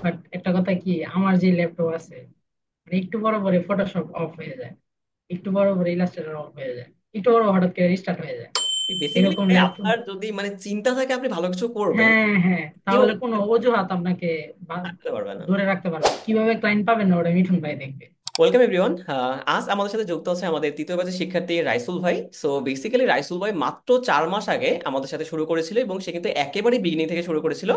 But একটা কথা কি, আমার যে ল্যাপটপ আছে মানে একটু বড় বড় ফটোশপ অফ হয়ে যায়, একটু বড় বড় ইলাস্ট্রেটর অফ হয়ে যায়, একটু বড় হঠাৎ করে রিস্টার্ট হয়ে যায়। বেসিক্যালি এরকম ভাই ল্যাপটপ। আপনার যদি মানে চিন্তা থাকে আপনি ভালো কিছু করবেন, হ্যাঁ হ্যাঁ, কেউ তাহলে কোনো অজুহাত আপনাকে থাকতে পারবে না। ধরে রাখতে পারবে না। কিভাবে ক্লায়েন্ট পাবেন না ওটা মিঠুন ভাই দেখবে। Welcome everyone. আজ আমাদের সাথে যুক্ত আছে আমাদের তৃতীয় ব্যাচের শিক্ষার্থী রাইসুল ভাই। সো বেসিক্যালি রাইসুল ভাই মাত্র 4 মাস আগে আমাদের সাথে শুরু করেছিল এবং সে কিন্তু একেবারে বিগিনিং থেকে শুরু করেছিল।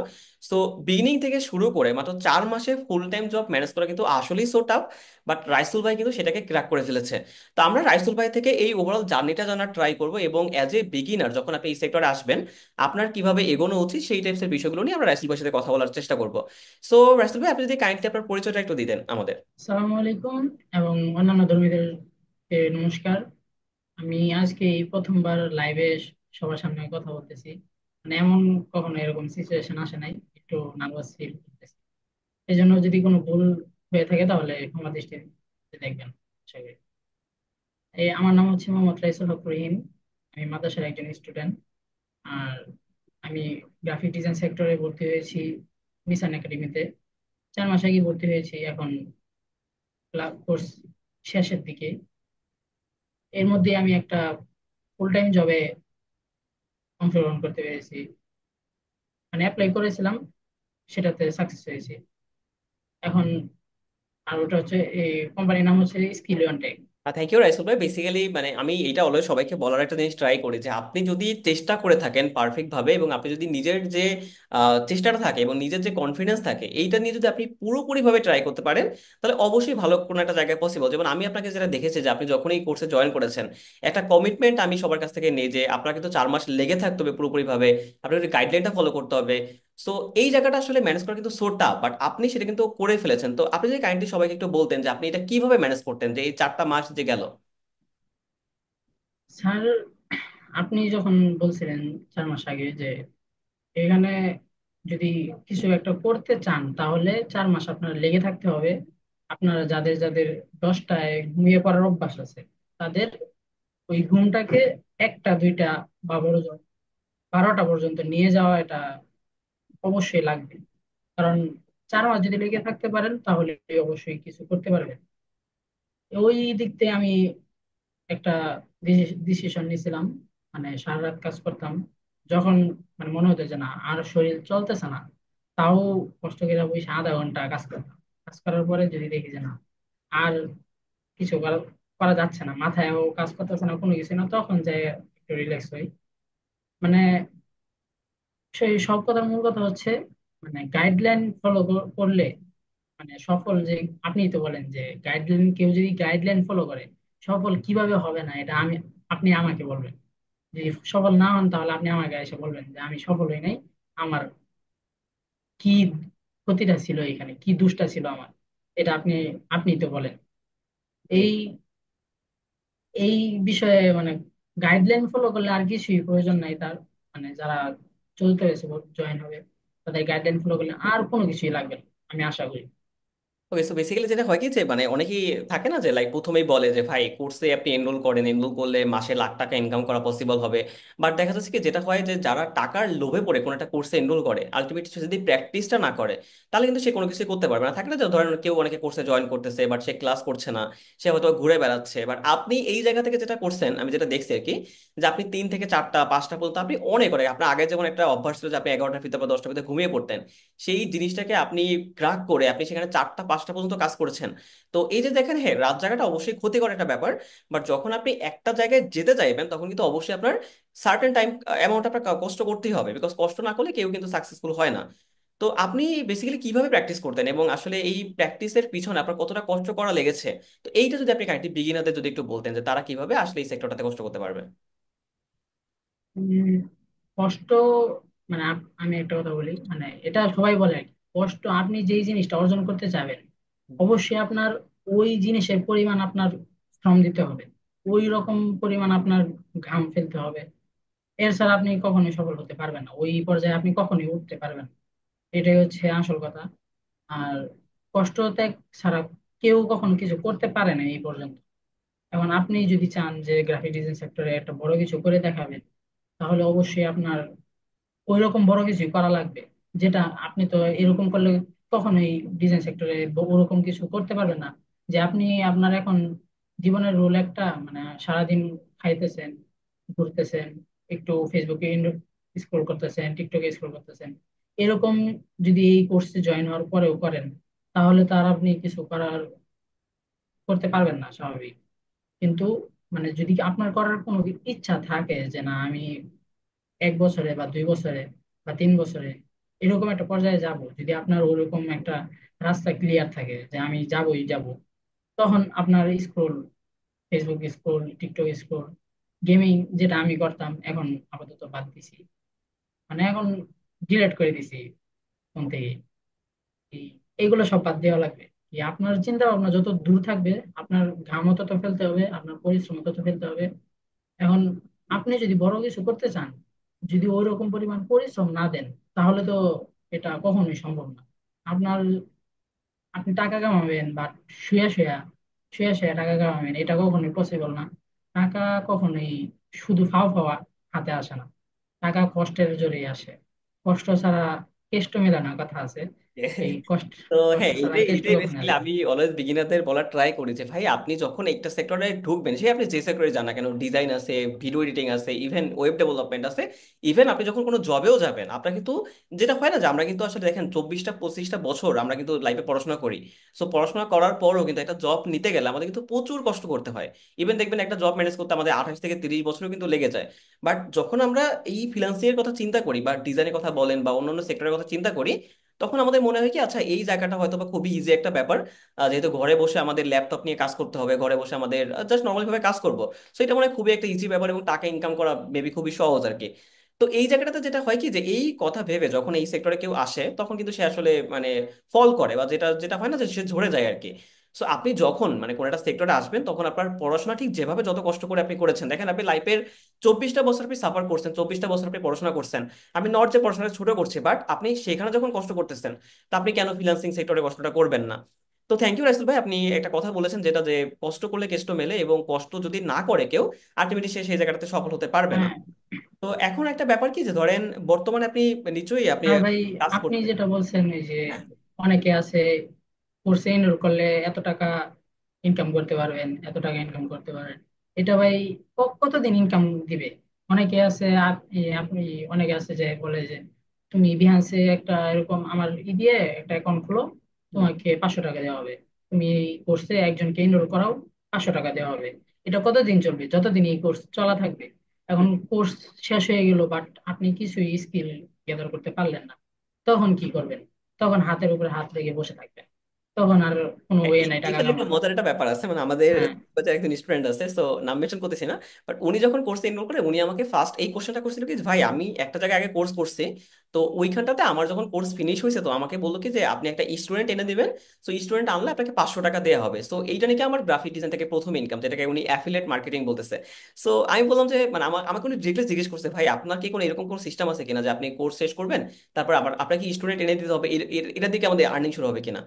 সো বিগিনিং থেকে শুরু করে মাত্র 4 মাসে ফুল টাইম জব ম্যানেজ করা কিন্তু আসলেই সো টাফ। বাট রাইসুল ভাই কিন্তু সেটাকে ক্র্যাক করে ফেলেছে। তো আমরা রাইসুল ভাই থেকে এই ওভারঅল জার্নিটা জানার ট্রাই করবো এবং অ্যাজ এ বিগিনার যখন আপনি এই সেক্টরে আসবেন আপনার কিভাবে এগোনো উচিত সেই টাইপসের বিষয়গুলো নিয়ে আমরা রাইসুল ভাইয়ের সাথে কথা বলার চেষ্টা করবো। সো রাইসুল ভাই আপনি যদি কাইন্ডলি আপনার পরিচয়টা একটু দিতেন আমাদের। আসসালামু আলাইকুম এবং অন্যান্য ধর্মীয়দেরকে নমস্কার। আমি আজকে এই প্রথমবার লাইভে সবার সামনে কথা বলতেছি। মানে এমন কখনো এরকম সিচুয়েশন আসে নাই, একটু নার্ভাস ফিল করতেছি। এই জন্য যদি কোনো ভুল হয়ে থাকে তাহলে ক্ষমা দৃষ্টিতে দেখবেন, আশা করি। এই আমার নাম হচ্ছে মোহাম্মদ রাইসুল হক রহিম। আমি মাদ্রাসার একজন স্টুডেন্ট। আর আমি গ্রাফিক ডিজাইন সেক্টরে ভর্তি হয়েছি মিশন একাডেমিতে। 4 মাস আগে ভর্তি হয়েছি, এখন কোর্স শেষের দিকে। এর মধ্যে আমি একটা ফুল টাইম জবে অংশগ্রহণ করতে পেরেছি, মানে অ্যাপ্লাই করেছিলাম, সেটাতে সাকসেস হয়েছি এখন। আর ওটা হচ্ছে এই কোম্পানির নাম হচ্ছে Skill Tech. Thank you Raisul ভাই। বেসিক্যালি মানে আমি এটা অলওয়েজ সবাইকে বলার একটা জিনিস ট্রাই করি যে আপনি যদি চেষ্টা করে থাকেন পারফেক্ট ভাবে এবং আপনি যদি নিজের যে চেষ্টাটা থাকে এবং নিজের যে কনফিডেন্স থাকে এইটা নিয়ে যদি আপনি পুরোপুরি ভাবে ট্রাই করতে পারেন তাহলে অবশ্যই ভালো কোনো একটা জায়গায় পসিবল। যেমন আমি আপনাকে যেটা দেখেছি যে আপনি যখন এই কোর্সে জয়েন করেছেন একটা কমিটমেন্ট আমি সবার কাছ থেকে নেই যে আপনার কিন্তু 4 মাস লেগে থাকতে হবে পুরোপুরি ভাবে, আপনার গাইডলাইনটা ফলো করতে হবে। সো এই জায়গাটা আসলে ম্যানেজ করা কিন্তু সো টাফ, বাট আপনি সেটা কিন্তু করে ফেলেছেন। তো আপনি যদি কাইন্ডলি সবাইকে একটু বলতেন যে আপনি এটা কিভাবে ম্যানেজ করতেন যে এই 4টা মাস যে গেল। স্যার, আপনি যখন বলছিলেন 4 মাস আগে যে এখানে যদি কিছু একটা করতে চান তাহলে 4 মাস আপনার লেগে থাকতে হবে। আপনারা যাদের যাদের 10টায় ঘুমিয়ে পড়ার অভ্যাস আছে তাদের ওই ঘুমটাকে একটা দুইটা বা বড় জোর 12টা পর্যন্ত নিয়ে যাওয়া, এটা অবশ্যই লাগবে। কারণ 4 মাস যদি লেগে থাকতে পারেন তাহলে অবশ্যই কিছু করতে পারবেন। ওই দিক থেকে আমি একটা ডিসিশন নিয়েছিলাম। মানে সারা রাত কাজ করতাম, যখন মানে মনে হতো যে না আর শরীর চলতেছে না, তাও কষ্ট করে বসে আধা ঘন্টা কাজ করতাম। কাজ করার পরে যদি দেখি যে না আর কিছু করা যাচ্ছে না, মাথায়ও কাজ করতেছে না, কোনো কিছু না, তখন যাই একটু রিল্যাক্স হই। মানে সেই সব কথার মূল কথা হচ্ছে মানে গাইডলাইন ফলো করলে মানে সফল যে, আপনিই তো বলেন যে গাইডলাইন, কেউ যদি গাইডলাইন ফলো করে সফল কিভাবে হবে না, এটা আপনি আমাকে বলবেন। যদি সফল না হন তাহলে আপনি আমাকে এসে বলবেন যে আমি সফল হই নাই, আমার কি ক্ষতিটা ছিল, এখানে কি দুষ্টা ছিল আমার, এটা আপনি তো বলেন। জি। এই এই বিষয়ে মানে গাইডলাইন ফলো করলে আর কিছুই প্রয়োজন নাই তার। মানে যারা চলতে হয়েছে জয়েন হবে তাদের গাইডলাইন ফলো করলে আর কোনো কিছুই লাগবে না, আমি আশা করি। ওকে, সো বেসিক্যালি যেটা হয় কি যে মানে অনেকেই থাকে না যে লাইক প্রথমেই বলে যে ভাই কোর্সে আপনি এনরোল করেন, এনরোল করলে মাসে লাখ টাকা ইনকাম করা পসিবল হবে। বাট দেখা যাচ্ছে কি যেটা হয় যে যারা টাকার লোভে পড়ে কোনো একটা কোর্সে এনরোল করে আলটিমেটলি সে যদি প্র্যাকটিসটা না করে তাহলে কিন্তু সে কোনো কিছু করতে পারবে না। থাকে না যে ধরেন কেউ অনেকে কোর্সে জয়েন করতেছে বাট সে ক্লাস করছে না, সে হয়তো ঘুরে বেড়াচ্ছে। বাট আপনি এই জায়গা থেকে যেটা করছেন আমি যেটা দেখছি আর কি, যে আপনি 3 থেকে 4টা 5টা পর্যন্ত আপনি অনেক অনেক আপনার আগে যেমন একটা অভ্যাস ছিল যে আপনি 11টার ভিতরে বা 10টার ভিতরে ঘুমিয়ে পড়তেন, সেই জিনিসটাকে আপনি ক্রাক করে আপনি সেখানে 4টা 5টা পর্যন্ত কাজ করেছেন। তো এই যে দেখেন হ্যাঁ রাত জায়গাটা অবশ্যই ক্ষতিকর একটা ব্যাপার, বাট যখন আপনি একটা জায়গায় যেতে চাইবেন তখন কিন্তু অবশ্যই আপনার সার্টেন টাইম অ্যামাউন্ট আপনার কষ্ট করতেই হবে, বিকজ কষ্ট না করলে কেউ কিন্তু সাকসেসফুল হয় না। তো আপনি বেসিক্যালি কিভাবে প্র্যাকটিস করতেন এবং আসলে এই প্র্যাকটিসের পিছনে আপনার কতটা কষ্ট করা লেগেছে, তো এইটা যদি আপনি কাইন্ডলি বিগিনারদের যদি একটু বলতেন যে তারা কিভাবে আসলে এই সেক্টরটাতে কষ্ট করতে পারবে। উম, কষ্ট মানে আমি একটা কথা বলি, মানে এটা সবাই বলে আর কি। কষ্ট, আপনি যেই জিনিসটা অর্জন করতে চাবেন অবশ্যই আপনার ওই জিনিসের পরিমাণ আপনার শ্রম দিতে হবে, ওই রকম পরিমাণ আপনার ঘাম ফেলতে হবে। এর ছাড়া আপনি কখনোই সফল হতে পারবেন না, ওই পর্যায়ে আপনি কখনোই উঠতে পারবেন না। এটাই হচ্ছে আসল কথা। আর কষ্ট ত্যাগ ছাড়া কেউ কখনো কিছু করতে পারে না এই পর্যন্ত। এখন আপনি যদি চান যে গ্রাফিক ডিজাইন সেক্টরে একটা বড় কিছু করে দেখাবেন তাহলে অবশ্যই আপনার ওই রকম বড় কিছু করা লাগবে, যেটা আপনি তো এরকম করলে কখনোই ডিজাইন সেক্টরে ওরকম কিছু করতে পারবেন না যে আপনি আপনার এখন জীবনের রোল একটা, মানে সারাদিন খাইতেছেন, ঘুরতেছেন, একটু ফেসবুকে স্ক্রোল করতেছেন, টিকটকে স্ক্রোল করতেছেন, এরকম যদি এই কোর্সে জয়েন হওয়ার পরেও করেন, তাহলে তো আর আপনি কিছু করতে পারবেন না, স্বাভাবিক। কিন্তু মানে যদি আপনার করার কোনো ইচ্ছা থাকে যে না আমি 1 বছরে বা 2 বছরে বা 3 বছরে এরকম একটা পর্যায়ে যাব, যদি আপনার ওরকম একটা রাস্তা ক্লিয়ার থাকে যে আমি যাবই যাব, তখন আপনার scroll, Facebook scroll, TikTok scroll, gaming যেটা আমি করতাম এখন আপাতত বাদ দিছি, মানে এখন ডিলেট করে দিছি ফোন থেকে। এইগুলো সব বাদ দেওয়া লাগবে। আপনার চিন্তা ভাবনা যত দূর থাকবে, আপনার ঘামও তত ফেলতে হবে, আপনার পরিশ্রম তত ফেলতে হবে। এখন আপনি যদি বড় কিছু করতে চান, যদি ওই রকম পরিমাণ পরিশ্রম না দেন, তাহলে তো এটা কখনোই সম্ভব না। আপনার, আপনি টাকা কামাবেন বাট শুয়ে শুয়ে শুয়ে শুয়ে টাকা কামাবেন, এটা কখনোই পসিবল না। টাকা কখনোই শুধু ফাও ফাওয়া হাতে আসে না। টাকা কষ্টের জোরেই আসে। কষ্ট ছাড়া কেষ্ট মেলে না, কথা আছে। এই কষ্ট, তো কষ্ট হ্যাঁ, ছাড়া এইটাই কেষ্ট এইটাই কখনো বেসিক্যালি আসে না। আমি অলওয়েজ বিগিনারদের বলার ট্রাই করি যে ভাই আপনি যখন একটা সেক্টরে ঢুকবেন, সে আপনি যে সেক্টরে যান না কেন, ডিজাইন আছে, ভিডিও এডিটিং আছে, ইভেন ওয়েব ডেভেলপমেন্ট আছে, ইভেন আপনি যখন কোনো জবেও যাবেন, আপনার কিন্তু যেটা হয় না যে আমরা কিন্তু আসলে দেখেন 24টা 25টা বছর আমরা কিন্তু লাইফে পড়াশোনা করি। সো পড়াশোনা করার পরও কিন্তু একটা জব নিতে গেলে আমাদের কিন্তু প্রচুর কষ্ট করতে হয়। ইভেন দেখবেন একটা জব ম্যানেজ করতে আমাদের 28 থেকে 30 বছরও কিন্তু লেগে যায়। বাট যখন আমরা এই ফ্রিল্যান্সিং এর কথা চিন্তা করি বা ডিজাইনের কথা বলেন বা অন্যান্য সেক্টরের কথা চিন্তা করি, তখন আমাদের মনে হয় কি আচ্ছা এই জায়গাটা হয়তো বা খুবই ইজি একটা ব্যাপার। যেহেতু ঘরে বসে আমাদের ল্যাপটপ নিয়ে কাজ করতে হবে, ঘরে বসে আমাদের জাস্ট নর্মাল ভাবে কাজ করবো। সো এটা মনে হয় খুবই একটা ইজি ব্যাপার এবং টাকা ইনকাম করা মেবি খুবই সহজ আর কি। তো এই জায়গাটাতে যেটা হয় কি যে এই কথা ভেবে যখন এই সেক্টরে কেউ আসে তখন কিন্তু সে আসলে মানে ফল করে বা যেটা যেটা হয় না যে সে ঝরে যায় আর কি। সো আপনি যখন মানে কোন একটা সেক্টরে আসবেন তখন আপনার পড়াশোনা ঠিক যেভাবে যত কষ্ট করে আপনি করেছেন, দেখেন আপনি লাইফের 24টা বছর আপনি সাফার করছেন, 24টা বছর আপনি পড়াশোনা করছেন। আমি নট যে পড়াশোনা ছোট করছি, বাট আপনি সেখানে যখন কষ্ট করতেছেন, তা আপনি কেন ফ্রিল্যান্সিং সেক্টরে কষ্টটা করবেন না? তো থ্যাংক ইউ রাইসেল ভাই, আপনি একটা কথা বলেছেন যেটা যে কষ্ট করলে কেষ্ট মেলে, এবং কষ্ট যদি না করে কেউ আলটিমেটলি সে সেই জায়গাটাতে সফল হতে পারবে না। হ্যাঁ। তো এখন একটা ব্যাপার কি যে ধরেন বর্তমানে আপনি নিশ্চয়ই আপনি আর ভাই, কাজ আপনি করতেন। যেটা বলছেন এই যে হ্যাঁ। অনেকে আছে কোর্সে এনরোল করলে এত টাকা ইনকাম করতে পারবেন, এত টাকা ইনকাম করতে পারেন, এটা ভাই কতদিন ইনকাম দিবে? অনেকে আছে আপনি, অনেকে আছে যে বলে যে তুমি বিহান্সে একটা এরকম আমার দিয়ে একটা অ্যাকাউন্ট খুলো, হুম। তোমাকে 500 টাকা দেওয়া হবে। তুমি এই কোর্সে একজনকে এনরোল করাও, 500 টাকা দেওয়া হবে। এটা কতদিন চলবে? যতদিন এই কোর্স চলা থাকবে। এখন কোর্স শেষ হয়ে গেল বাট আপনি কিছুই স্কিল গেদার করতে পারলেন না, তখন কি করবেন? তখন হাতের উপরে হাত রেখে বসে থাকবেন, তখন আর কোনো হ্যাঁ, ওয়ে নাই টাকা এখানে একটা কামানোর। মজার একটা ব্যাপার আছে, মানে আমাদের হ্যাঁ, কলেজের একজন স্টুডেন্ট আছে, সো নাম মেনশন করতেছি না। বাট উনি যখন কোর্সে এনরোল করে উনি আমাকে ফার্স্ট এই কোশ্চেনটা করছিল কি যে, ভাই আমি একটা জায়গায় আগে কোর্স করছি, তো ওইখানটাতে আমার যখন কোর্স ফিনিশ হয়েছে তো আমাকে বললো কি যে আপনি একটা স্টুডেন্ট এনে দিবেন, সো স্টুডেন্ট আনলে আপনাকে 500 টাকা দেওয়া হবে। সো এইটা নাকি আমার গ্রাফিক ডিজাইন থেকে প্রথম ইনকাম, যেটাকে উনি অ্যাফিলিয়েট মার্কেটিং বলতেছে। সো আমি বললাম যে মানে আমাকে উনি ডিটেলস জিজ্ঞেস করছে, ভাই আপনার কি কোনো এরকম কোনো সিস্টেম আছে কিনা যে আপনি কোর্স শেষ করবেন, তারপর আবার আপনাকে স্টুডেন্ট এনে দিতে হবে, এটা দিকে আমাদের আর্নিং শুরু হবে কিনা?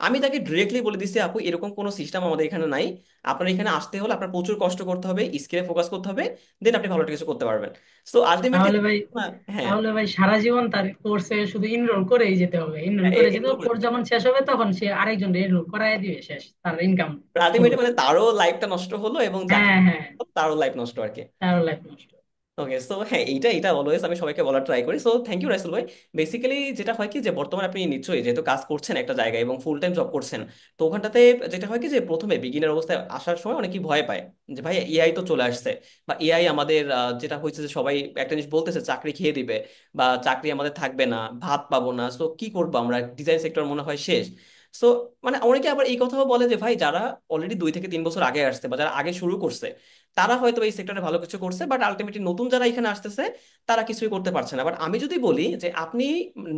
আমি তাকে ডিরেক্টলি বলে দিচ্ছি, আপু এরকম কোনো সিস্টেম আমাদের এখানে নাই। আপনার এখানে আসতে হলে আপনার প্রচুর কষ্ট করতে হবে, স্কিলে ফোকাস করতে হবে, দেন আপনি ভালো একটা কিছু করতে পারবেন। সো আলটিমেটলি তাহলে ভাই, হ্যাঁ, তাহলে ভাই সারা জীবন তার কোর্সে শুধু এনরোল করেই যেতে হবে, এনরোল করে যেতে এগুলো হবে, করে কোর্স দিতে যখন হবে। শেষ হবে তখন সে আরেকজন এনরোল করায় দিবে, শেষ তার ইনকাম শুরু। আলটিমেটলি মানে তারও লাইফটা নষ্ট হলো এবং যাকে হ্যাঁ, হ্যাঁ, তারও লাইফ নষ্ট আর কি। তারও লাইফ নষ্ট। ওকে, সো হ্যাঁ, এইটা এটা অলওয়েজ আমি সবাইকে বলার ট্রাই করি। সো থ্যাংক ইউ রাইসুল ভাই। বেসিক্যালি যেটা হয় কি যে বর্তমানে আপনি নিশ্চয়ই যেহেতু কাজ করছেন একটা জায়গায় এবং ফুল টাইম জব করছেন, তো ওখানটাতে যেটা হয় কি যে প্রথমে বিগিনার অবস্থায় আসার সময় অনেকেই ভয় পায় যে ভাই এআই তো চলে আসছে, বা এআই আমাদের যেটা হয়েছে যে সবাই একটা জিনিস বলতেছে চাকরি খেয়ে দিবে, বা চাকরি আমাদের থাকবে না, ভাত পাবো না, সো কি করবো আমরা, ডিজাইন সেক্টর মনে হয় শেষ। সো মানে অনেকে আবার এই কথাও বলে যে ভাই যারা অলরেডি 2 থেকে 3 বছর আগে আসছে বা যারা আগে শুরু করছে, তারা হয়তো এই সেক্টরে ভালো কিছু করছে, বাট আলটিমেটলি নতুন যারা এখানে আসতেছে তারা কিছুই করতে পারছে না। বাট আমি যদি বলি যে আপনি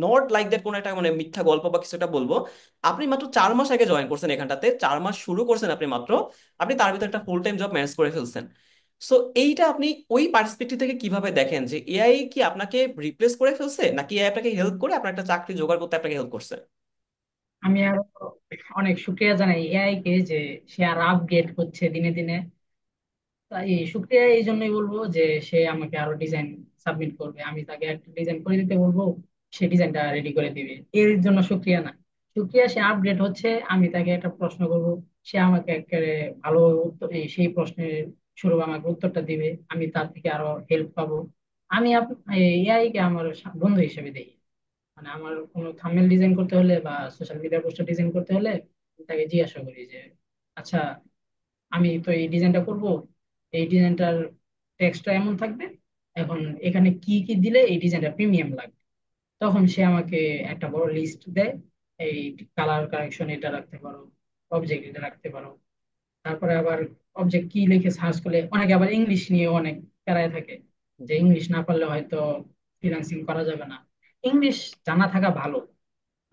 নট লাইক দ্যাট কোনো একটা মানে মিথ্যা গল্প বা কিছু একটা বলবো, আপনি মাত্র 4 মাস আগে জয়েন করছেন এখানটাতে, 4 মাস শুরু করছেন আপনি মাত্র, আপনি তার ভিতরে একটা ফুল টাইম জব ম্যানেজ করে ফেলছেন। সো এইটা আপনি ওই পার্সপেক্টিভ থেকে কিভাবে দেখেন যে এআই কি আপনাকে রিপ্লেস করে ফেলছে, নাকি এআই আপনাকে হেল্প করে আপনার একটা চাকরি জোগাড় করতে আপনাকে হেল্প করছে? আমি আরো অনেক শুক্রিয়া জানাই এআই কে যে সে আর আপগ্রেড হচ্ছে দিনে দিনে। তাই শুক্রিয়া এই জন্যই বলবো যে সে আমাকে আরো ডিজাইন সাবমিট করবে, আমি তাকে একটা ডিজাইন করে দিতে বলবো, সে ডিজাইনটা রেডি করে দিবে, এর জন্য শুক্রিয়া না। সুক্রিয়া, সে আপডেট হচ্ছে, আমি তাকে একটা প্রশ্ন করব, সে আমাকে একেবারে ভালো উত্তর, সেই প্রশ্নের স্বরূপ আমাকে উত্তরটা দিবে, আমি তার থেকে আরো হেল্প পাবো। আমি এআই কে আমার বন্ধু হিসেবে দেখি। মানে আমার কোনো থাম্বনেল ডিজাইন করতে হলে বা সোশ্যাল মিডিয়া পোস্টার ডিজাইন করতে হলে আমি তাকে জিজ্ঞাসা করি যে, আচ্ছা, আমি তো এই ডিজাইনটা করব, এই ডিজাইনটার টেক্সটটা এমন থাকবে, এখন এখানে কি কি দিলে এই ডিজাইনটা প্রিমিয়াম লাগবে। তখন সে আমাকে একটা বড় লিস্ট দেয়, এই কালার কারেকশন এটা রাখতে পারো, অবজেক্ট এটা রাখতে পারো। তারপরে আবার অবজেক্ট কি লিখে সার্চ করলে, অনেকে আবার ইংলিশ নিয়ে অনেক প্যারায় থাকে, যে ইংলিশ না পারলে হয়তো ফ্রিল্যান্সিং করা যাবে না। ইংলিশ জানা থাকা ভালো।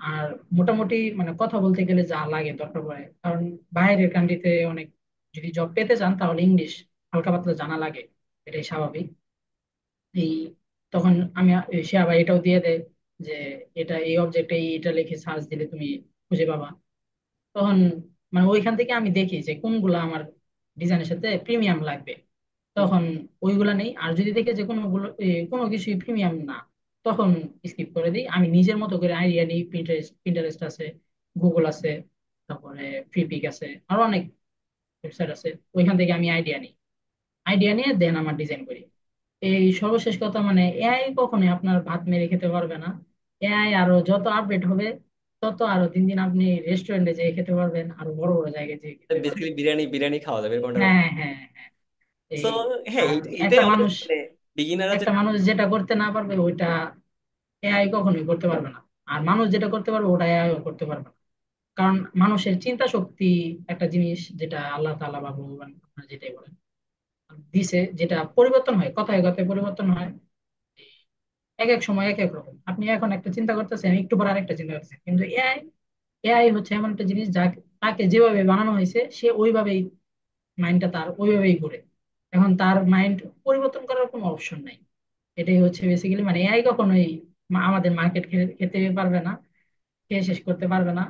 আর মোটামুটি মানে কথা বলতে গেলে যা লাগে দরকার পড়ে, কারণ বাইরের কান্ট্রিতে অনেক, যদি জব পেতে চান তাহলে ইংলিশ হালকা পাতলা জানা লাগে, এটাই স্বাভাবিক। এই তখন সে আবার এটাও দিয়ে দেয় যে এটা এই অবজেক্টে এটা লিখে সার্চ দিলে তুমি খুঁজে পাবা। তখন মানে ওইখান থেকে আমি দেখি যে কোনগুলা আমার ডিজাইনের সাথে প্রিমিয়াম লাগবে, তখন ওইগুলা নেই। আর যদি দেখে যে কোনো কিছুই প্রিমিয়াম না, তখন স্কিপ করে দিই। আমি নিজের মতো করে আইডিয়া নিই, পিন্টারেস্ট পিন্টারেস্ট আছে, গুগল আছে, তারপরে ফ্লিপিক আছে, আরো অনেক ওয়েবসাইট আছে, ওইখান থেকে আমি আইডিয়া নিই। আইডিয়া নিয়ে দেন আমার ডিজাইন করি। এই সর্বশেষ কথা, মানে এআই কখনোই আপনার ভাত মেরে খেতে পারবে না। এআই আরো যত আপডেট হবে, তত আরো দিন দিন আপনি রেস্টুরেন্টে যেয়ে খেতে পারবেন, আরো বড় বড় জায়গায় যেয়ে খেতে পারবেন। বেসিক্যালি বিরিয়ানি বিরিয়ানি খাওয়া যাবে এরকমটা কথা। হ্যাঁ, হ্যাঁ, হ্যাঁ। সো এই হ্যাঁ, আর এটাই একটা অনেস্ট মানুষ মানে বিগিনাররা একটা যেটা। মানুষ যেটা করতে না পারবে ওইটা এআই কখনোই করতে পারবে না। আর মানুষ যেটা করতে পারবে ওটা এআই করতে পারবে না। কারণ মানুষের চিন্তা শক্তি একটা জিনিস, যেটা আল্লাহ তাআলা বা ভগবান, আপনারা যেটাই বলেন, দিছে, যেটা পরিবর্তন হয়, কথায় কথায় পরিবর্তন হয়। এক এক সময় এক এক রকম। আপনি এখন একটা চিন্তা করতেছেন, একটু পর আরেকটা চিন্তা করতেছেন, কিন্তু এআই এআই হচ্ছে এমন একটা জিনিস যা তাকে যেভাবে বানানো হয়েছে সে ওইভাবেই, মাইন্ডটা তার ওইভাবেই ঘুরে। এখন তার মাইন্ড পরিবর্তন করার কোনো অপশন নাই। এটাই হচ্ছে বেসিক্যালি, মানে এআই কখনোই আমাদের মার্কেট খেতে পারবে না, খেয়ে শেষ করতে পারবে না,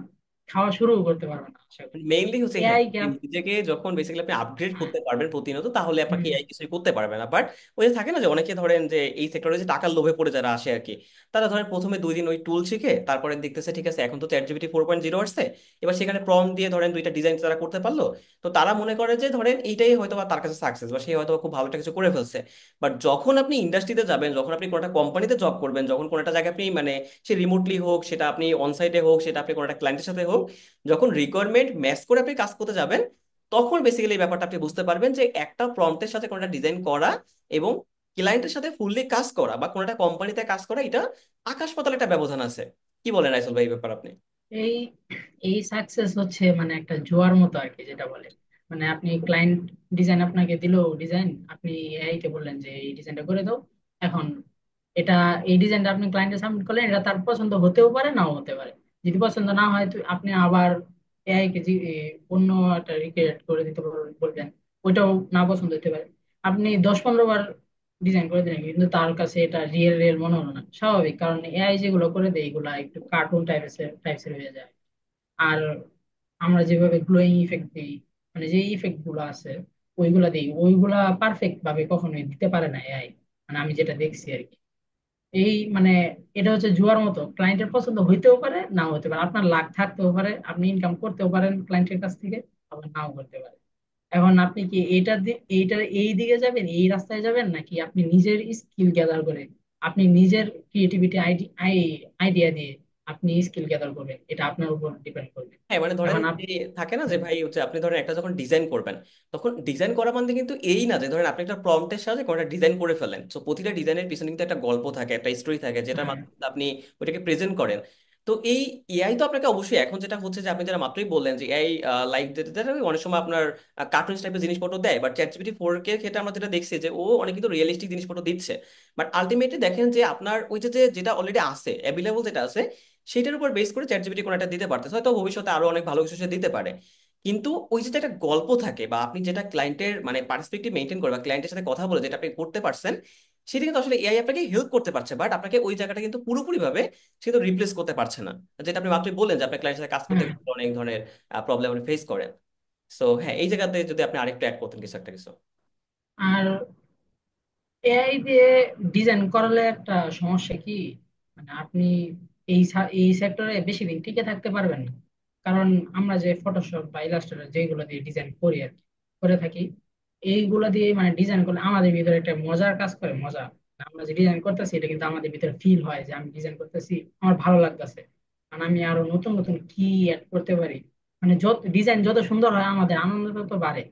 খাওয়া শুরুও করতে পারবে না আশা করি। মেইনলি হচ্ছে হ্যাঁ, এআই কে যে নিজেকে যখন বেসিক্যালি আপনি আপগ্রেড করতে পারবেন প্রতিনিয়ত, তাহলে আপনাকে হুম, এআই কিছুই করতে পারবে না। বাট ওই যে থাকে না যে অনেকে ধরেন যে এই সেক্টরে যে টাকার লোভে পড়ে যারা আসে আর কি, তারা ধরেন প্রথমে 2 দিন ওই টুল শিখে তারপরে দেখতেছে ঠিক আছে এখন তো চ্যাট জিপিটি 4.0 আসছে, এবার সেখানে প্রম দিয়ে ধরেন দুইটা ডিজাইন তারা করতে পারলো। তো তারা মনে করে যে ধরেন এইটাই হয়তো বা তার কাছে সাকসেস, বা সে হয়তো বা খুব ভালো একটা কিছু করে ফেলছে। বাট যখন আপনি ইন্ডাস্ট্রিতে যাবেন, যখন আপনি কোনো একটা কোম্পানিতে জব করবেন, যখন কোনো একটা জায়গায় আপনি মানে সে রিমোটলি হোক, সেটা আপনি অনসাইটে হোক, সেটা আপনি কোনো একটা ক্লায়েন্টের সাথে হোক, যখন রিকোয়ারমেন্ট ম্যাচ করে আপনি কাজ করতে যাবেন, তখন বেসিক্যালি এই ব্যাপারটা আপনি বুঝতে পারবেন যে একটা প্রম্পটের সাথে কোনটা ডিজাইন করা এবং ক্লায়েন্টের সাথে ফুললি কাজ করা বা কোনো একটা কোম্পানিতে কাজ করা, এটা আকাশ পাতাল একটা ব্যবধান আছে। কি বলেন আইসল ভাই এই ব্যাপার আপনি? এই এই সাকসেস হচ্ছে মানে একটা জোয়ার মতো আর কি, যেটা বলে, মানে আপনি ক্লায়েন্ট ডিজাইন আপনাকে দিলো, ডিজাইন আপনি এআই কে বললেন যে এই ডিজাইনটা করে দাও। এখন এটা, এই ডিজাইনটা আপনি ক্লায়েন্টে সাবমিট করলেন, এটা তার পছন্দ হতেও পারে নাও হতে পারে। যদি পছন্দ না হয় তো আপনি আবার এআই কে অন্য একটা রিক্রিয়েট করে দিতে বলবেন, ওইটাও না পছন্দ হতে পারে। আপনি 10-15 বার ডিজাইন করে দিলেন, কিন্তু তার কাছে এটা রিয়েল রিয়েল মনে হলো না, স্বাভাবিক, কারণ এআই যেগুলো করে দেয় এগুলা একটু কার্টুন টাইপসের হয়ে যায়। আর আমরা যেভাবে গ্লোয়িং ইফেক্ট দিই, মানে যে ইফেক্ট গুলো আছে ওইগুলা দিই, ওইগুলা পারফেক্ট ভাবে কখনোই দিতে পারে না এআই। মানে আমি যেটা দেখছি আর কি, এই মানে এটা হচ্ছে জুয়ার মতো, ক্লায়েন্টের পছন্দ হইতেও পারে নাও হতে পারে, আপনার লাক থাকতেও পারে, আপনি ইনকাম করতেও পারেন ক্লায়েন্টের কাছ থেকে, আবার নাও করতে পারে। এখন আপনি কি এইটার এই দিকে যাবেন, এই রাস্তায় যাবেন, নাকি আপনি নিজের স্কিল গ্যাদার করে, আপনি নিজের ক্রিয়েটিভিটি আইডিয়া দিয়ে আপনি স্কিল গ্যাদার করবেন, এটা আপনার উপর ডিপেন্ড করবে। হ্যাঁ মানে ধরেন এখন যে থাকে না যে ভাই হচ্ছে আপনি ধরেন একটা যখন ডিজাইন করবেন, তখন ডিজাইন করা মানে কিন্তু এই না যে ধরেন আপনি একটা প্রম্পটের সাহায্যে কোনো একটা ডিজাইন করে ফেলেন। তো প্রতিটা ডিজাইনের পিছনে কিন্তু একটা গল্প থাকে, একটা স্টোরি থাকে, যেটার হ্যাঁ, মাধ্যমে আপনি ওইটাকে প্রেজেন্ট করেন। তো এই এআই তো আপনাকে অবশ্যই, এখন যেটা হচ্ছে যে আপনি যেটা মাত্রই বললেন যে এআই লাইক যেটা যেটা অনেক সময় আপনার কার্টুন টাইপের জিনিসপত্র দেয়, বাট চ্যাট জিপিটি 4 ক্ষেত্রে আমরা যেটা দেখছি যে ও অনেক কিন্তু রিয়েলিস্টিক জিনিসপত্র দিচ্ছে। বাট আলটিমেটলি দেখেন যে আপনার ওই যেটা অলরেডি আছে অ্যাভেলেবল যেটা আছে, সেটার উপর বেস করে চ্যাট জিপিটি কোনো একটা দিতে পারতেছে, হয়তো ভবিষ্যতে আরো অনেক ভালো কিছু সে দিতে পারে। কিন্তু ওই যে একটা গল্প থাকে, বা আপনি যেটা ক্লায়েন্টের মানে পার্সপেক্টিভ মেনটেন করে বা ক্লায়েন্টের সাথে কথা বলে যেটা আপনি করতে পারছেন, সেটা কিন্তু আসলে এআই আপনাকে হেল্প করতে পারছে, বাট আপনাকে ওই জায়গাটা কিন্তু পুরোপুরি ভাবে সে তো রিপ্লেস করতে পারছে না। যেটা আপনি মাত্রই বললেন যে আপনার ক্লায়েন্টের সাথে কাজ করতে হ্যাঁ। গেলে অনেক ধরনের প্রবলেম আপনি ফেস করেন। সো হ্যাঁ, এই জায়গাতে যদি আপনি আরেকটু অ্যাড করতেন কিছু একটা কিছু। আর এআই দিয়ে ডিজাইন করালে একটা সমস্যা কি, মানে আপনি এই সেক্টরে বেশি দিন টিকে থাকতে পারবেন না। কারণ আমরা যে ফটোশপ বা ইলাস্ট্রেটর যেগুলো দিয়ে ডিজাইন করি আর কি, করে থাকি, এইগুলো দিয়ে মানে ডিজাইন করলে আমাদের ভিতরে একটা মজার কাজ করে, মজা। আমরা যে ডিজাইন করতেছি এটা কিন্তু আমাদের ভিতরে ফিল হয় যে আমি ডিজাইন করতেছি, আমার ভালো লাগতেছে, মানে আমি আরো নতুন নতুন কি অ্যাড করতে পারি। মানে যত ডিজাইন যত সুন্দর হয় আমাদের আনন্দ তত বাড়ে।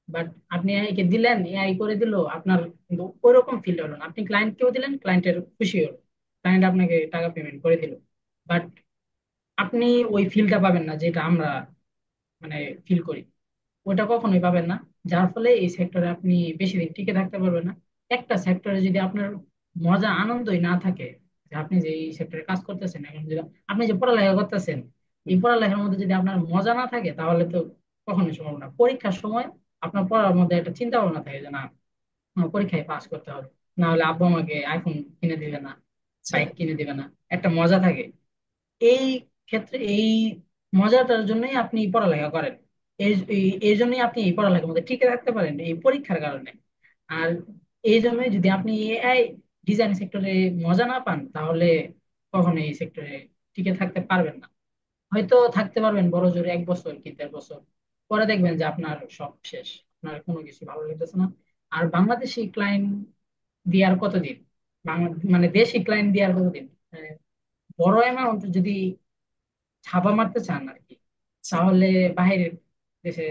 বাট আপনি এআই কে দিলেন, এআই করে দিল, আপনার কিন্তু ওইরকম ফিল হলো না। আপনি ক্লায়েন্টকেও দিলেন, ক্লায়েন্টের খুশি হলো, ক্লায়েন্ট আপনাকে টাকা পেমেন্ট করে দিল, বাট আপনি ওই ফিলটা পাবেন না যেটা আমরা মানে ফিল করি, ওটা কখনোই পাবেন না। যার ফলে এই সেক্টরে আপনি বেশি দিন টিকে থাকতে পারবেন না। একটা সেক্টরে যদি আপনার মজা আনন্দই না থাকে, যে আপনি যে এই সেক্টরে কাজ করতেছেন, এখন যদি আপনি যে পড়ালেখা করতেছেন, এই পড়ালেখার মধ্যে যদি আপনার মজা না থাকে তাহলে তো কখনোই সম্ভব না। পরীক্ষার সময় আপনার পড়ার মধ্যে একটা চিন্তা ভাবনা থাকে যে না, আমার পরীক্ষায় পাস করতে হবে, না হলে আব্বু আমাকে আইফোন কিনে দিবে না, আচ্ছা। বাইক কিনে দিবে না, একটা মজা থাকে। এই ক্ষেত্রে এই মজাটার জন্যই আপনি পড়ালেখা করেন। এই জন্যই আপনি এই পড়ালেখার মধ্যে টিকে থাকতে পারেন এই পরীক্ষার কারণে। আর এই জন্যই যদি আপনি এআই ডিজাইন সেক্টরে মজা না পান তাহলে কখনো এই সেক্টরে টিকে থাকতে পারবেন না। হয়তো থাকতে পারবেন বড় জোরে 1 বছর কি 1.5 বছর, পরে দেখবেন যে আপনার সব শেষ, আপনার কোনো কিছু ভালো লাগতেছে না। আর বাংলাদেশি ক্লায়েন্ট দেওয়ার কতদিন, মানে দেশি ক্লায়েন্ট দেওয়ার কতদিন, মানে বড় অ্যামাউন্ট যদি ছাপা মারতে চান আর কি, আচ্ছা। তাহলে বাইরের দেশে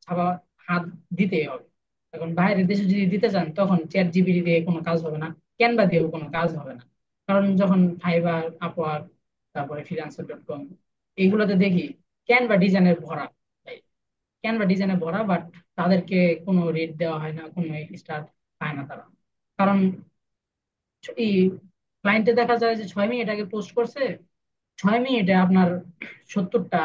ছাপা হাত দিতেই হবে। এখন বাইরের দেশে যদি দিতে চান তখন চ্যাট জিপিটি দিয়ে কোনো কাজ হবে না, ক্যানভা দিয়েও কোনো কাজ হবে না। কারণ যখন ফাইবার, আপওয়ার্ক, তারপরে ফ্রিল্যান্সার.com, এইগুলোতে দেখি ক্যানভা ডিজাইনের ভরা, ক্যানভা ডিজাইনে ভরা, বাট তাদেরকে কোনো রেট দেওয়া হয় না, কোনো স্টার পায় না তারা। কারণ এই ক্লায়েন্টে দেখা যায় যে 6 মিনিট আগে পোস্ট করছে, 6 মিনিটে আপনার 70টা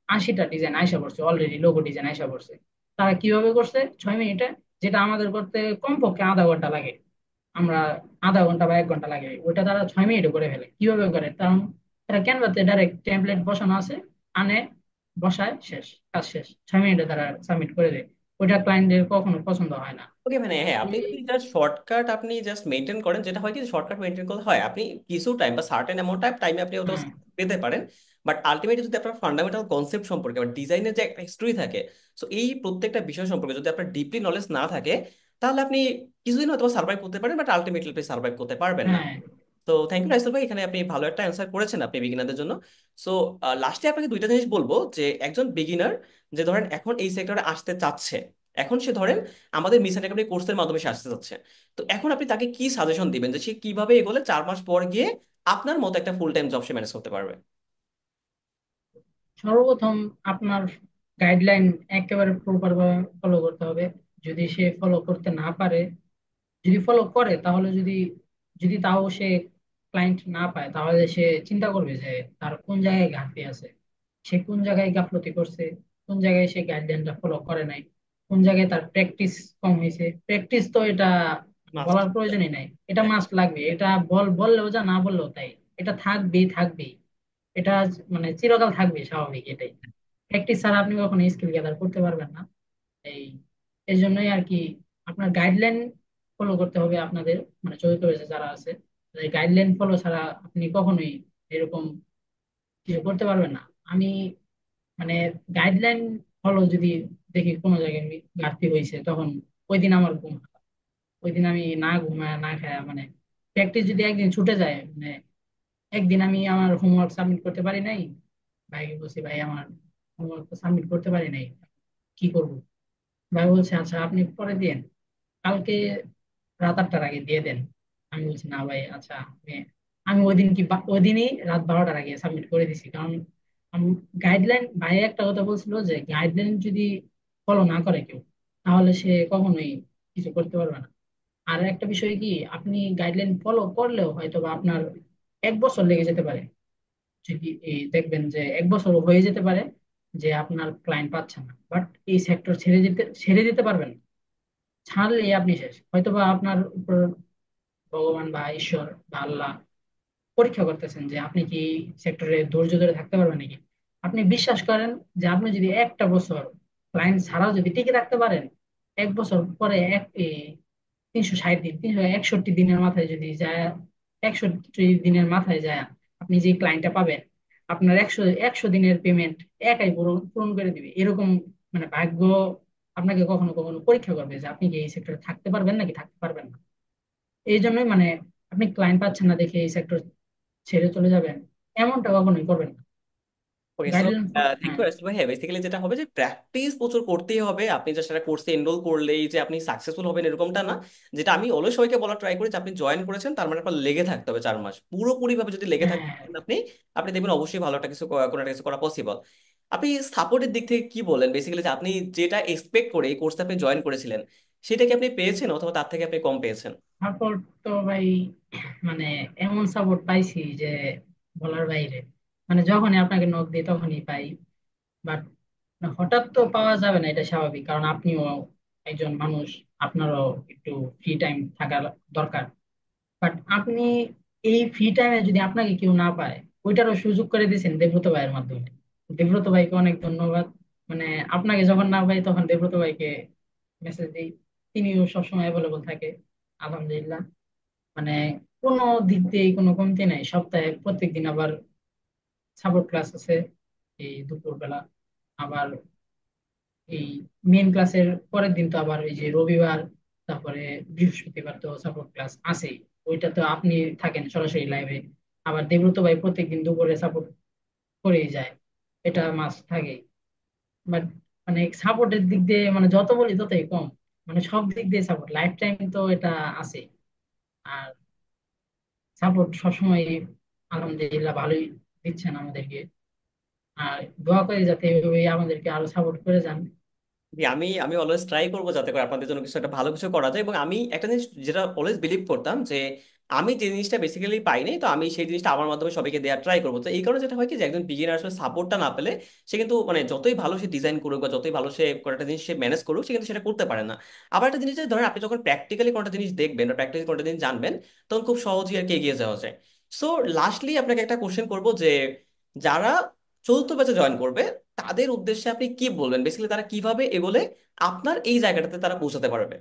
80টা ডিজাইন আইসা পড়ছে, অলরেডি লোগো ডিজাইন আইসা পড়ছে। তারা কিভাবে করছে 6 মিনিটে? যেটা আমাদের করতে কমপক্ষে আধা ঘন্টা লাগে, আমরা আধা ঘন্টা বা 1 ঘন্টা লাগে, ওইটা তারা 6 মিনিটে করে ফেলে। কিভাবে করে? কারণ তারা ক্যানভাতে ডাইরেক্ট টেমপ্লেট বসানো আছে, আনে, বসায়, শেষ, কাজ শেষ, 6 মিনিটে তারা সাবমিট করে দেয়। ওইটা ক্লায়েন্টের কখনো পছন্দ হয় না। ওকে, মানে হ্যাঁ, আপনি ওই যদি জাস্ট শর্টকাট আপনি জাস্ট মেনটেন করেন, যেটা হয় কি শর্টকাট মেনটেন করলে হয় আপনি কিছু টাইম বা সার্টেন অ্যামাউন্ট অফ টাইমে আপনি ওটা হুম, পেতে পারেন। বাট আলটিমেটলি যদি আপনার ফান্ডামেন্টাল কনসেপ্ট সম্পর্কে বা ডিজাইনের যে একটা হিস্ট্রি থাকে, সো এই প্রত্যেকটা বিষয় সম্পর্কে যদি আপনার ডিপলি নলেজ না থাকে, তাহলে আপনি কিছুদিন হয়তো সার্ভাইভ করতে পারেন, বাট আলটিমেটলি আপনি সার্ভাইভ করতে পারবেন না। হ্যাঁ, তো থ্যাংক ইউ রাইসেল ভাই, এখানে আপনি ভালো একটা অ্যান্সার করেছেন আপনি বিগিনারদের জন্য। সো লাস্টে আপনাকে দুইটা জিনিস বলবো, যে একজন বিগিনার যে ধরেন এখন এই সেক্টরে আসতে চাচ্ছে, এখন সে ধরেন আমাদের মিশন একাডেমি কোর্সের মাধ্যমে সে আসতে চাচ্ছে, তো এখন আপনি তাকে কি সাজেশন দিবেন যে সে কিভাবে এগোলে 4 মাস পর গিয়ে আপনার মতো একটা ফুল টাইম জব সে ম্যানেজ করতে পারবে? সর্বপ্রথম আপনার গাইডলাইন একেবারে প্রপার ভাবে ফলো করতে হবে। যদি সে ফলো করতে না পারে, যদি ফলো করে তাহলে যদি যদি তাও সে ক্লায়েন্ট না পায়, তাহলে সে চিন্তা করবে যে তার কোন জায়গায় ঘাটতি আছে, সে কোন জায়গায় গাফলতি করছে, কোন জায়গায় সে গাইডলাইনটা ফলো করে নাই, কোন জায়গায় তার প্র্যাকটিস কম হয়েছে। প্র্যাকটিস তো এটা মানে মাস্ট। বলার প্রয়োজনই নাই, এটা মাস্ট লাগবে, এটা বললেও যা, না বললেও তাই, এটা থাকবেই থাকবেই। এটা মানে চিরকাল থাকবে, স্বাভাবিক এটাই। প্র্যাকটিস ছাড়া আপনি কখনো স্কিল গ্যাদার করতে পারবেন না। এই এই জন্যই আর কি আপনার গাইডলাইন ফলো করতে হবে আপনাদের, মানে চতুর্থ ব্যাচে যারা আছে, গাইডলাইন ফলো ছাড়া আপনি কখনোই এরকম কিছু করতে পারবেন না। আমি মানে গাইডলাইন ফলো যদি দেখি কোনো জায়গায় ঘাটতি হয়েছে, তখন ওই দিন আমার ঘুম হারাম। ওই দিন আমি না ঘুমায় না খায় মানে প্র্যাকটিস যদি একদিন ছুটে যায়, মানে একদিন আমি আমার হোমওয়ার্ক সাবমিট করতে পারি নাই, ভাইকে বলছি ভাই আমার হোমওয়ার্ক সাবমিট করতে পারি নাই, কি করব? ভাই বলছে আচ্ছা আপনি পরে দিন, কালকে রাত 8টার আগে দিয়ে দেন। আমি বলছি না ভাই, আচ্ছা আমি ওই দিন কি ওই দিনই রাত 12টার আগে সাবমিট করে দিছি। কারণ গাইডলাইন, ভাই একটা কথা বলছিল যে গাইডলাইন যদি ফলো না করে কেউ, তাহলে সে কখনোই কিছু করতে পারবে না। আর একটা বিষয় কি, আপনি গাইডলাইন ফলো করলেও হয়তো বা আপনার 1 বছর লেগে যেতে পারে, যদি এই দেখবেন যে 1 বছর হয়ে যেতে পারে যে আপনার ক্লায়েন্ট পাচ্ছেন না, বাট এই সেক্টর ছেড়ে দিতে পারবেন না। ছাড়লে আপনি শেষ। হয়তোবা আপনার উপর ভগবান বা ঈশ্বর বা আল্লাহ পরীক্ষা করতেছেন যে আপনি কি সেক্টরে ধৈর্য ধরে থাকতে পারবেন নাকি। আপনি বিশ্বাস করেন যে আপনি যদি একটা বছর ক্লায়েন্ট ছাড়াও যদি টিকে রাখতে পারেন, 1 বছর পরে 360 দিন, 361 দিনের মাথায় যদি যায়, 61 দিনের মাথায় যায় আপনি যে ক্লায়েন্টটা পাবেন আপনার 100 দিনের পেমেন্ট একাই পূরণ পূরণ করে দিবে, এরকম মানে ভাগ্য আপনাকে কখনো কখনো পরীক্ষা করবে যে আপনি কি এই সেক্টরে থাকতে পারবেন নাকি থাকতে পারবেন না। এই জন্যই মানে আপনি ক্লায়েন্ট পাচ্ছেন না দেখে এই সেক্টর ছেড়ে চলে যাবেন, এমনটা কখনোই করবেন না। ওকে, সো গাইডলাইন। থ্যাংক হ্যাঁ। ইউ রাসেল ভাই। হ্যাঁ, বেসিক্যালি যেটা হবে যে প্র্যাকটিস প্রচুর করতেই হবে। আপনি জাস্ট একটা কোর্সে এনরোল করলেই যে আপনি সাকসেসফুল হবেন এরকমটা না। যেটা আমি অলওয়েজ সবাইকে বলা ট্রাই করি যে আপনি জয়েন করেছেন তার মানে আপনার লেগে থাকতে হবে 4 মাস পুরোপুরি ভাবে। যদি লেগে থাকতে হ্যাঁ, পারেন আপনি, আপনি দেখবেন অবশ্যই ভালো একটা কিছু কোনো একটা কিছু করা পসিবল। আপনি সাপোর্টের দিক থেকে কি বলেন বেসিক্যালি, যে আপনি যেটা এক্সপেক্ট করে এই কোর্সে আপনি জয়েন করেছিলেন সেটা কি আপনি পেয়েছেন অথবা তার থেকে আপনি কম পেয়েছেন? সাপোর্ট তো ভাই মানে এমন সাপোর্ট পাইছি যে বলার বাইরে। মানে যখনই আপনাকে নক দিই তখনই পাই, বাট হঠাৎ তো পাওয়া যাবে না, এটা স্বাভাবিক, কারণ আপনিও একজন মানুষ, আপনারও একটু ফ্রি টাইম থাকার দরকার। বাট আপনি এই ফ্রি টাইমে যদি আপনাকে কেউ না পায়, ওইটারও সুযোগ করে দিয়েছেন দেব্রত ভাইয়ের মাধ্যমে। দেব্রত ভাইকে অনেক ধন্যবাদ। মানে আপনাকে যখন না পাই তখন দেব্রত ভাইকে মেসেজ দিই, তিনিও সবসময় অ্যাভেলেবল থাকে, আলহামদুলিল্লাহ। মানে কোনো দিক দিয়ে কোনো কমতি নাই, সপ্তাহে প্রত্যেক দিন আবার সাপোর্ট ক্লাস আছে এই দুপুরবেলা। আবার এই মেন ক্লাসের পরের দিন তো আবার এই যে রবিবার, তারপরে বৃহস্পতিবার তো সাপোর্ট ক্লাস আছেই। ওইটা তো আপনি থাকেন সরাসরি লাইভে। আবার দেব্রত ভাই প্রত্যেকদিন দুপুরে সাপোর্ট করেই যায়, এটা মাস থাকেই। বাট মানে সাপোর্টের দিক দিয়ে মানে যত বলি ততই কম। মানে সব দিক দিয়ে সাপোর্ট লাইফ টাইম তো এটা আছে। আর সাপোর্ট সবসময় আলহামদুলিল্লাহ ভালোই দিচ্ছেন আমাদেরকে। আর দোয়া করি যাতে এভাবে আমাদেরকে আরো সাপোর্ট করে যান। জি, আমি অলওয়েজ ট্রাই করবো যাতে করে আপনাদের জন্য কিছু একটা ভালো কিছু করা যায়। এবং আমি একটা জিনিস যেটা অলওয়েজ বিলিভ করতাম যে আমি যে জিনিসটা বেসিক্যালি পাইনি, তো আমি সেই জিনিসটা আমার মাধ্যমে সবাইকে দেওয়ার ট্রাই করবো। তো এই কারণে যেটা হয় কি যে একজন বিগিনার আসলে সাপোর্টটা না পেলে সে কিন্তু মানে যতই ভালো সে ডিজাইন করুক বা যতই ভালো সে কোনো একটা জিনিস সে ম্যানেজ করুক, সে কিন্তু সেটা করতে পারে না। আবার একটা জিনিস যে ধরেন আপনি যখন প্র্যাকটিক্যালি কোনো একটা জিনিস দেখবেন বা প্র্যাকটিক্যালি কোনো একটা জিনিস জানবেন, তখন খুব সহজেই আর কি এগিয়ে যাওয়া যায়। সো লাস্টলি আপনাকে একটা কোশ্চেন করবো যে যারা চতুর্থ ব্যাচে জয়েন করবে তাদের উদ্দেশ্যে আপনি কি বলবেন, বেসিক্যালি তারা কিভাবে এগোলে আপনার এই জায়গাটাতে তারা পৌঁছাতে পারবে?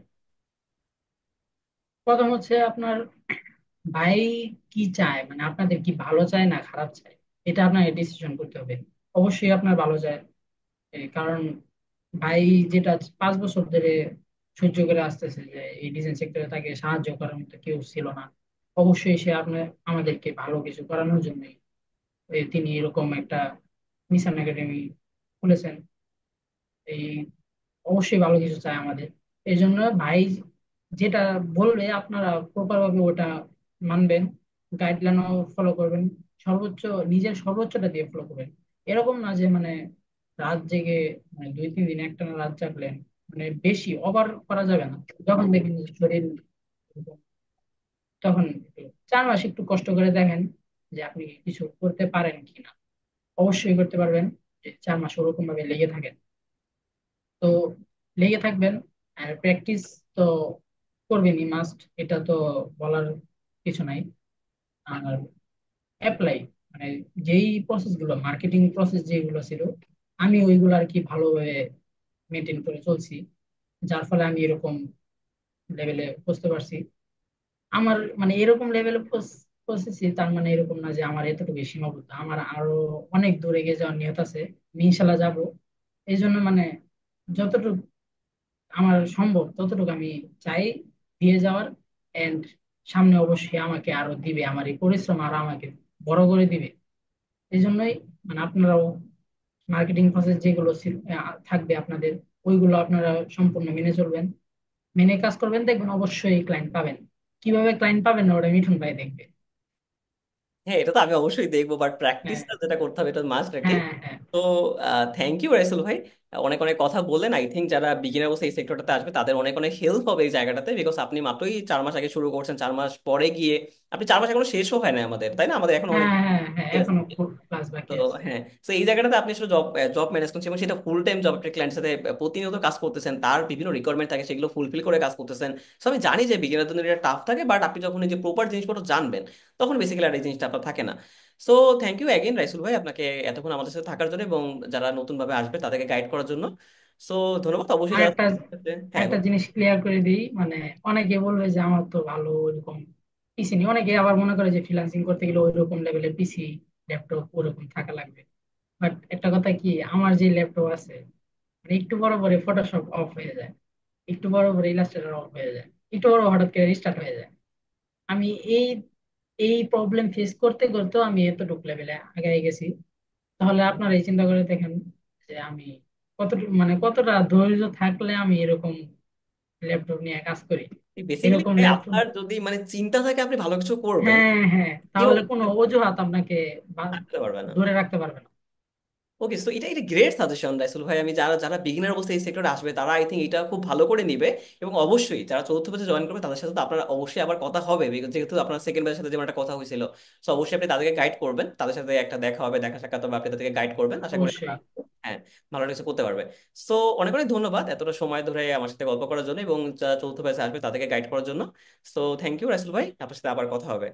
প্রথম হচ্ছে আপনার ভাই কি চায়, মানে আপনাদের কি ভালো চায় না খারাপ চায়, এটা আপনাকে ডিসিশন করতে হবে। অবশ্যই আপনার ভালো চায়, কারণ ভাই যেটা 5 বছর ধরে সহ্য করে আসতেছে যে এই ডিজাইন সেক্টরে তাকে সাহায্য করার মতো কেউ ছিল না। অবশ্যই সে আপনার আমাদেরকে ভালো কিছু করানোর জন্যই তিনি এরকম একটা মিশন একাডেমি খুলেছেন। এই অবশ্যই ভালো কিছু চায় আমাদের। এই জন্য ভাই যেটা বলবে আপনারা প্রপার ভাবে ওটা মানবেন, গাইডলাইনও ফলো করবেন, সর্বোচ্চ নিজের সর্বোচ্চটা দিয়ে ফলো করবেন। এরকম না যে মানে রাত জেগে মানে 2-3 দিন একটানা রাত জাগলেন, মানে বেশি ওভার করা যাবে না। যখন দেখবেন যে শরীর তখন একটু 4 মাস একটু কষ্ট করে দেখেন যে আপনি কিছু করতে পারেন কিনা। অবশ্যই করতে পারবেন, যে 4 মাস ওরকম ভাবে লেগে থাকেন। তো লেগে থাকবেন আর প্র্যাকটিস তো করবেনই মাস্ট, এটা তো বলার কিছু নাই। আর অ্যাপ্লাই মানে যেই প্রসেস গুলো মার্কেটিং প্রসেস যেগুলো ছিল আমি ওইগুলো আর কি ভালোভাবে মেনটেন করে চলছি, যার ফলে আমি এরকম লেভেলে বুঝতে পারছি। আমার মানে এরকম লেভেলে পৌঁছেছি তার মানে এরকম না যে আমার এতটুকু সীমাবদ্ধ, আমার আরো অনেক দূরে এগিয়ে যাওয়ার নিয়ত আছে। আমি ইনশাল্লাহ যাবো। এই জন্য মানে যতটুকু আমার সম্ভব ততটুকু আমি চাই দিয়ে যাওয়ার। এন্ড সামনে অবশ্যই আমাকে আরো দিবে, আমার এই পরিশ্রম আরো আমাকে বড় করে দিবে। এই জন্যই মানে আপনারাও মার্কেটিং প্রসেস যেগুলো থাকবে আপনাদের, ওইগুলো আপনারা সম্পূর্ণ মেনে চলবেন, মেনে কাজ করবেন, দেখবেন অবশ্যই ক্লায়েন্ট পাবেন। কিভাবে ক্লায়েন্ট পাবেন না ওটা মিঠুন ভাই দেখবে। হ্যাঁ, এটা তো আমি অবশ্যই দেখবো, বাট হ্যাঁ, প্র্যাকটিসটা যেটা করতে হবে এটা মাস্ট আর কি। হ্যাঁ, হ্যাঁ, তো থ্যাংক ইউ রাইসেল ভাই। অনেক অনেক কথা বললেন। আই থিঙ্ক যারা বিগিনার বসে এই সেক্টরটাতে আসবে তাদের অনেক অনেক হেল্প হবে এই জায়গাটাতে, বিকজ আপনি মাত্রই 4 মাস আগে শুরু করছেন, 4 মাস পরে গিয়ে আপনি 4 মাস এখনো শেষও হয় না আমাদের, তাই না? আমাদের এখন অনেক হ্যাঁ, হ্যাঁ, হ্যাঁ, বাকি এখনো আছে। ক্লাস তো বাকি আছে। হ্যাঁ, তো এই জায়গাটাতে আপনি আসলে জব জব ম্যানেজ করছেন এবং সেটা ফুল টাইম জব, একটা ক্লায়েন্টের সাথে প্রতিনিয়ত কাজ করতেছেন, তার বিভিন্ন রিকোয়ারমেন্ট থাকে সেগুলো ফুলফিল করে কাজ করতেছেন। সো আমি জানি যে বিগিনারদের জন্য এটা টাফ থাকে, বাট আপনি যখন এই যে প্রপার জিনিসপত্র জানবেন তখন বেসিক্যালি আর এই জিনিসটা আপনার থাকে না। So thank you again Raisul ভাই আপনাকে এতক্ষণ আমাদের সাথে থাকার জন্য এবং যারা নতুন ভাবে আসবে তাদেরকে গাইড করার জন্য। সো ধন্যবাদ অবশ্যই আর যারা। একটা হ্যাঁ, একটা জিনিস ক্লিয়ার করে দিই, মানে অনেকে বলবে যে আমার তো ভালো এরকম পিসি নিয়ে অনেকে আবার মনে করে যে ফ্রিল্যান্সিং করতে গেলে ওইরকম লেভেলের পিসি, ল্যাপটপ ওরকম থাকা লাগবে। বাট একটা কথা কি, আমার যে ল্যাপটপ আছে, মানে একটু বড় বড় ফটোশপ অফ হয়ে যায়, একটু বড় বড় ইলাস্ট্রেটর অফ হয়ে যায়, একটু বড় হঠাৎ করে রিস্টার্ট হয়ে যায়। আমি এই এই প্রবলেম ফেস করতে করতেও আমি এতটুকু লেভেলে আগে গেছি। তাহলে আপনারা এই চিন্তা করে দেখেন যে আমি কতটুকু, মানে কতটা ধৈর্য থাকলে আমি এরকম ল্যাপটপ নিয়ে কাজ করি। বেসিক্যালি এরকম ভাই ল্যাপটপ, আপনার যদি মানে চিন্তা থাকে আপনি ভালো কিছু করবেন, হ্যাঁ হ্যাঁ, কেউ তাহলে কোনো অজুহাত আপনাকে থাকতে পারবে না। ধরে রাখতে পারবে না। ওকে, সো এটা এটা গ্রেট সাজেশন রাইসুল ভাই। আমি যারা যারা বিগিনার অবস্থায় এই সেক্টরে আসবে তারা আই থিঙ্ক এটা খুব ভালো করে নিবে। এবং অবশ্যই যারা চতুর্থ ব্যাচে জয়েন করবে তাদের সাথে তো আপনার অবশ্যই আবার কথা হবে, because যেহেতু আপনার সেকেন্ড ব্যাচের সাথে যেমন একটা কথা হয়েছিল। সো অবশ্যই আপনি তাদেরকে গাইড করবেন, তাদের সাথে একটা দেখা হবে, দেখা সাক্ষাৎ হবে, আপনি তাদেরকে গাইড করবেন, আশা করি তারা, অবশ্যই। হ্যাঁ, ভালো কিছু করতে পারবে। সো অনেক অনেক ধন্যবাদ এতটা সময় ধরে আমার সাথে গল্প করার জন্য এবং যারা চতুর্থ ব্যাচে আসবে তাদেরকে গাইড করার জন্য। সো থ্যাংক ইউ রাইসুল ভাই, আপনার সাথে আবার কথা হবে।